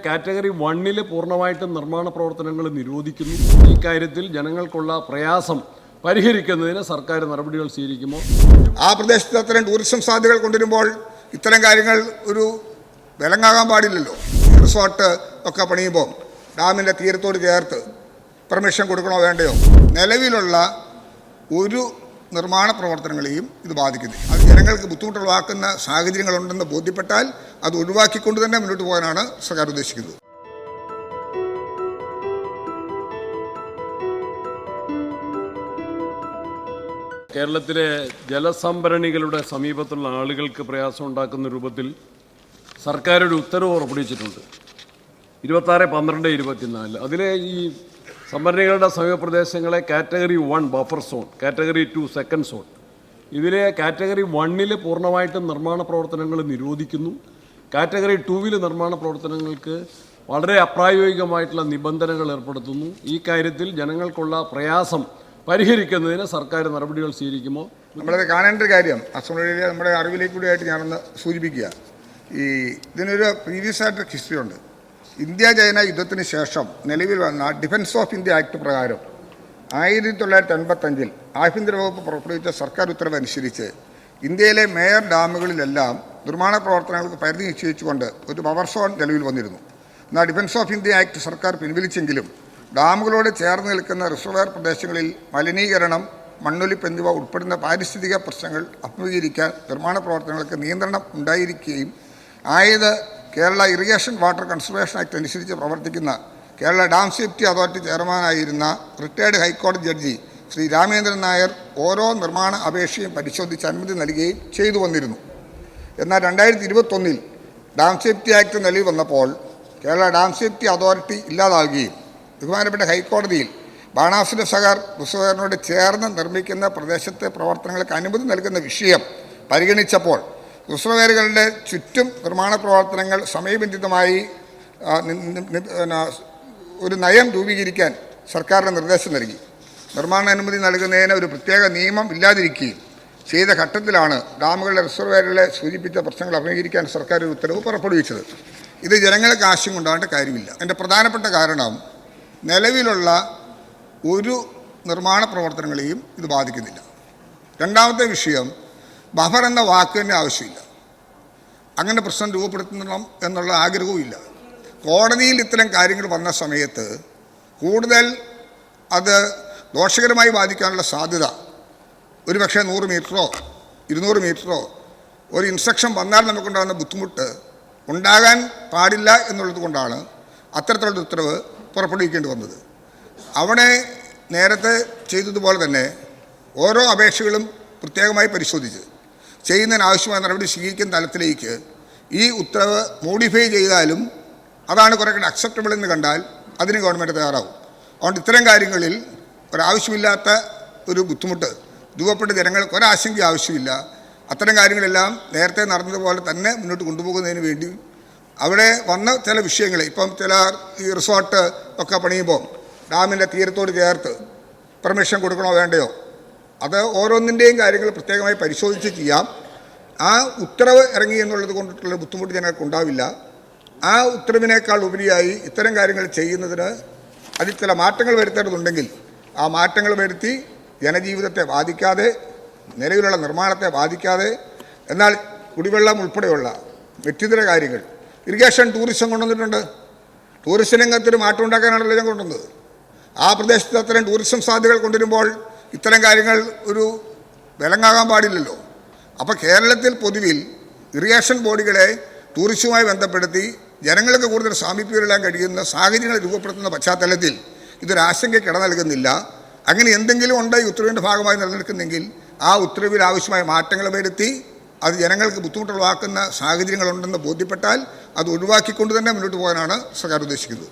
Category 1 പൂർണ്ണമായിട്ടും നിർമ്മാണ പ്രവർത്തനങ്ങൾ നിരോധിക്കുന്നു. ഈ കാര്യത്തിൽ ജനങ്ങൾക്കുള്ള പ്രയാസം പരിഹരിക്കുന്നതിന് സർക്കാർ നടപടികൾ സ്വീകരിക്കുമോ? ആ പ്രദേശത്ത് അത്തരം ടൂറിസം സാധ്യതകൾ കൊണ്ടുവരുമ്പോൾ ഇത്തരം കാര്യങ്ങൾ ഒരു വിലങ്ങാകാൻ പാടില്ലല്ലോ. റിസോർട്ട് ഒക്കെ പണിയുമ്പോൾ ഡാമിൻ്റെ തീരത്തോട് ചേർത്ത് പെർമിഷൻ കൊടുക്കണോ വേണ്ടയോ? നിലവിലുള്ള ഒരു നിർമ്മാണ പ്രവർത്തനങ്ങളെയും ഇത് ബാധിക്കുന്നില്ല. അത് ജനങ്ങൾക്ക് ബുദ്ധിമുട്ടുളവാക്കുന്ന സാഹചര്യങ്ങളുണ്ടെന്ന് ബോധ്യപ്പെട്ടാൽ അത് ഒഴിവാക്കിക്കൊണ്ട് തന്നെ മുന്നോട്ട് പോകാനാണ് സർക്കാർ ഉദ്ദേശിക്കുന്നത്. കേരളത്തിലെ ജലസംഭരണികളുടെ സമീപത്തുള്ള ആളുകൾക്ക് പ്രയാസം ഉണ്ടാക്കുന്ന രൂപത്തിൽ സർക്കാർ ഒരു ഉത്തരവ് പുറപ്പെടുവിച്ചിട്ടുണ്ട്. 26/12/24. അതിലെ ഈ സംഭരണികളുടെ സമീപപ്രദേശങ്ങളെ category 1 buffer zone, category 2 second zone, ഇതിലെ കാറ്റഗറി 1 പൂർണ്ണമായിട്ടും നിർമ്മാണ പ്രവർത്തനങ്ങൾ നിരോധിക്കുന്നു. കാറ്റഗറി 2 നിർമ്മാണ പ്രവർത്തനങ്ങൾക്ക് വളരെ അപ്രായോഗികമായിട്ടുള്ള നിബന്ധനകൾ ഏർപ്പെടുത്തുന്നു. ഈ കാര്യത്തിൽ ജനങ്ങൾക്കുള്ള പ്രയാസം പരിഹരിക്കുന്നതിന് സർക്കാർ നടപടികൾ സ്വീകരിക്കുമോ? നമ്മളത് കാണേണ്ട ഒരു കാര്യം അസംബ്ലിയിലെ നമ്മുടെ അറിവിലേക്ക് കൂടിയായിട്ട് ഞാനൊന്ന് സൂചിപ്പിക്കുക. ഇതിനൊരു പ്രീവിയസ് ആയിട്ട് ഹിസ്റ്ററി ഉണ്ട്. ഇന്ത്യ ചൈന യുദ്ധത്തിന് ശേഷം നിലവിൽ വന്ന ഡിഫൻസ് ഓഫ് ഇന്ത്യ ആക്ട് പ്രകാരം 1985 ആഭ്യന്തര വകുപ്പ് പുറപ്പെടുവിച്ച സർക്കാർ ഉത്തരവ് അനുസരിച്ച് ഇന്ത്യയിലെ മേയർ ഡാമുകളിലെല്ലാം നിർമ്മാണ പ്രവർത്തനങ്ങൾക്ക് പരിധി നിശ്ചയിച്ചുകൊണ്ട് ഒരു പവർ സോൺ നിലവിൽ വന്നിരുന്നു. എന്നാൽ ഡിഫൻസ് ഓഫ് ഇന്ത്യ ആക്ട് സർക്കാർ പിൻവലിച്ചെങ്കിലും ഡാമുകളോട് ചേർന്ന് നിൽക്കുന്ന റിസർവയർ പ്രദേശങ്ങളിൽ മലിനീകരണം, മണ്ണൊലിപ്പ് എന്നിവ ഉൾപ്പെടുന്ന പാരിസ്ഥിതിക പ്രശ്നങ്ങൾ അഭിമുഖീകരിക്കാൻ നിർമ്മാണ പ്രവർത്തനങ്ങൾക്ക് നിയന്ത്രണം ഉണ്ടായിരിക്കുകയും ആയത് Kerala irrigation water conservation act അനുസരിച്ച് പ്രവർത്തിക്കുന്ന കേരള ഡാം സേഫ്റ്റി അതോറിറ്റി ചെയർമാനായിരുന്ന റിട്ടയർഡ് ഹൈക്കോടതി ജഡ്ജി ശ്രീ രാമേന്ദ്രൻ നായർ ഓരോ നിർമ്മാണ അപേക്ഷയും പരിശോധിച്ച് അനുമതി നൽകുകയും ചെയ്തു വന്നിരുന്നു. എന്നാൽ 2021 ഡാം സേഫ്റ്റി ആക്ട് നിലവിൽ വന്നപ്പോൾ കേരള ഡാം സേഫ്റ്റി അതോറിറ്റി ഇല്ലാതാവുകയും ബഹുമാനപ്പെട്ട ഹൈക്കോടതിയിൽ ബാണാസുര സാഗർ റിസർവയറിനോട് ചേർന്ന് നിർമ്മിക്കുന്ന പ്രദേശത്തെ പ്രവർത്തനങ്ങൾക്ക് അനുമതി നൽകുന്ന വിഷയം പരിഗണിച്ചപ്പോൾ റിസർവയറുകളുടെ ചുറ്റും നിർമ്മാണ പ്രവർത്തനങ്ങൾ സമയബന്ധിതമായി ഒരു നയം രൂപീകരിക്കാൻ സർക്കാരിന് നിർദ്ദേശം നൽകി. നിർമ്മാണ അനുമതി നൽകുന്നതിന് ഒരു പ്രത്യേക നിയമം ഇല്ലാതിരിക്കുകയും ചെയ്ത ഘട്ടത്തിലാണ് ഡാമുകളുടെ റിസർവയറുകളെ സൂചിപ്പിച്ച പ്രശ്നങ്ങൾ അഭിമുഖീകരിക്കാൻ സർക്കാർ ഒരു ഉത്തരവ് പുറപ്പെടുവിച്ചത്. ഇത് ജനങ്ങൾക്ക് ആശങ്ക ഉണ്ടാകേണ്ട കാര്യമില്ല. എൻ്റെ പ്രധാനപ്പെട്ട കാരണം നിലവിലുള്ള ഒരു നിർമ്മാണ പ്രവർത്തനങ്ങളെയും ഇത് ബാധിക്കുന്നില്ല. രണ്ടാമത്തെ വിഷയം, ബഫർ എന്ന വാക്ക് തന്നെ ആവശ്യമില്ല. അങ്ങനെ പ്രശ്നം രൂപപ്പെടുത്തണം എന്നുള്ള ആഗ്രഹവും ഇല്ല. കോടതിയിൽ ഇത്തരം കാര്യങ്ങൾ വന്ന സമയത്ത് കൂടുതൽ അത് ദോഷകരമായി ബാധിക്കാനുള്ള സാധ്യത ഒരുപക്ഷെ 100 മീറ്ററോ 200 മീറ്ററോ ഒരു ഇൻസ്ട്രക്ഷൻ വന്നാൽ നമുക്കുണ്ടാകുന്ന ബുദ്ധിമുട്ട് ഉണ്ടാകാൻ പാടില്ല എന്നുള്ളത് കൊണ്ടാണ് അത്തരത്തിലുള്ള ഉത്തരവ് പുറപ്പെടുവിക്കേണ്ടി വന്നത്. അവിടെ നേരത്തെ ചെയ്തതുപോലെ തന്നെ ഓരോ അപേക്ഷകളും പ്രത്യേകമായി പരിശോധിച്ച് ചെയ്യുന്നതിനാവശ്യമായ നടപടി സ്വീകരിക്കുന്ന തലത്തിലേക്ക് ഈ ഉത്തരവ് മോഡിഫൈ ചെയ്താലും അതാണ് കുറേ കൂടെ അക്സെപ്റ്റബിൾ എന്ന് കണ്ടാൽ അതിന് ഗവൺമെൻറ് തയ്യാറാവും. അതുകൊണ്ട് ഇത്തരം കാര്യങ്ങളിൽ ഒരാവശ്യമില്ലാത്ത ഒരു ബുദ്ധിമുട്ട് രൂപപ്പെട്ട ജനങ്ങൾക്ക് ഒരാശങ്ക ആവശ്യമില്ല. അത്തരം കാര്യങ്ങളെല്ലാം നേരത്തെ നടന്നതുപോലെ തന്നെ മുന്നോട്ട് കൊണ്ടുപോകുന്നതിന് വേണ്ടി അവിടെ വന്ന ചില വിഷയങ്ങൾ, ഇപ്പം ചില ഈ റിസോർട്ട് ഒക്കെ പണിയുമ്പോൾ ഡാമിൻ്റെ തീരത്തോട് ചേർത്ത് പെർമിഷൻ കൊടുക്കണോ വേണ്ടയോ, അത് ഓരോന്നിൻ്റെയും കാര്യങ്ങൾ പ്രത്യേകമായി പരിശോധിച്ച് ചെയ്യാം. ആ ഉത്തരവ് ഇറങ്ങി എന്നുള്ളത് കൊണ്ടിട്ടുള്ള ബുദ്ധിമുട്ട് ജനങ്ങൾക്ക് ഉണ്ടാവില്ല. ആ ഉത്തരവിനേക്കാൾ ഉപരിയായി ഇത്തരം കാര്യങ്ങൾ ചെയ്യുന്നതിന് അതിൽ ചില മാറ്റങ്ങൾ വരുത്തേണ്ടതുണ്ടെങ്കിൽ ആ മാറ്റങ്ങൾ വരുത്തി ജനജീവിതത്തെ ബാധിക്കാതെ, നിലവിലുള്ള നിർമ്മാണത്തെ ബാധിക്കാതെ, എന്നാൽ കുടിവെള്ളം ഉൾപ്പെടെയുള്ള വ്യക്തിഗത കാര്യങ്ങൾ, ഇറിഗേഷൻ, ടൂറിസം കൊണ്ടുവന്നിട്ടുണ്ട്. ടൂറിസം രംഗത്തിന് മാറ്റം ഉണ്ടാക്കാനാണല്ലോ ഞാൻ കൊണ്ടുവന്നത്. ആ പ്രദേശത്ത് അത്തരം ടൂറിസം സാധ്യതകൾ കൊണ്ടുവരുമ്പോൾ ഇത്തരം കാര്യങ്ങൾ ഒരു വിലങ്ങാകാൻ പാടില്ലല്ലോ. അപ്പോൾ കേരളത്തിൽ പൊതുവിൽ ഇറിഗേഷൻ ബോഡികളെ ടൂറിസവുമായി ബന്ധപ്പെടുത്തി ജനങ്ങൾക്ക് കൂടുതൽ സാമീപ്യമെല്ലാം കഴിയുന്ന സാഹചര്യങ്ങൾ രൂപപ്പെടുത്തുന്ന പശ്ചാത്തലത്തിൽ ഇതൊരാശങ്കയ്ക്ക് ഇട നൽകുന്നില്ല. അങ്ങനെ എന്തെങ്കിലും ഉണ്ട് ഈ ഉത്തരവിൻ്റെ ഭാഗമായി നിലനിൽക്കുന്നെങ്കിൽ ആ ഉത്തരവിൽ ആവശ്യമായ മാറ്റങ്ങൾ വരുത്തി അത് ജനങ്ങൾക്ക് ബുദ്ധിമുട്ടുളവാക്കുന്ന സാഹചര്യങ്ങളുണ്ടെന്ന് ബോധ്യപ്പെട്ടാൽ അത് ഒഴിവാക്കിക്കൊണ്ട് തന്നെ മുന്നോട്ട് പോകാനാണ് സർക്കാർ ഉദ്ദേശിക്കുന്നത്.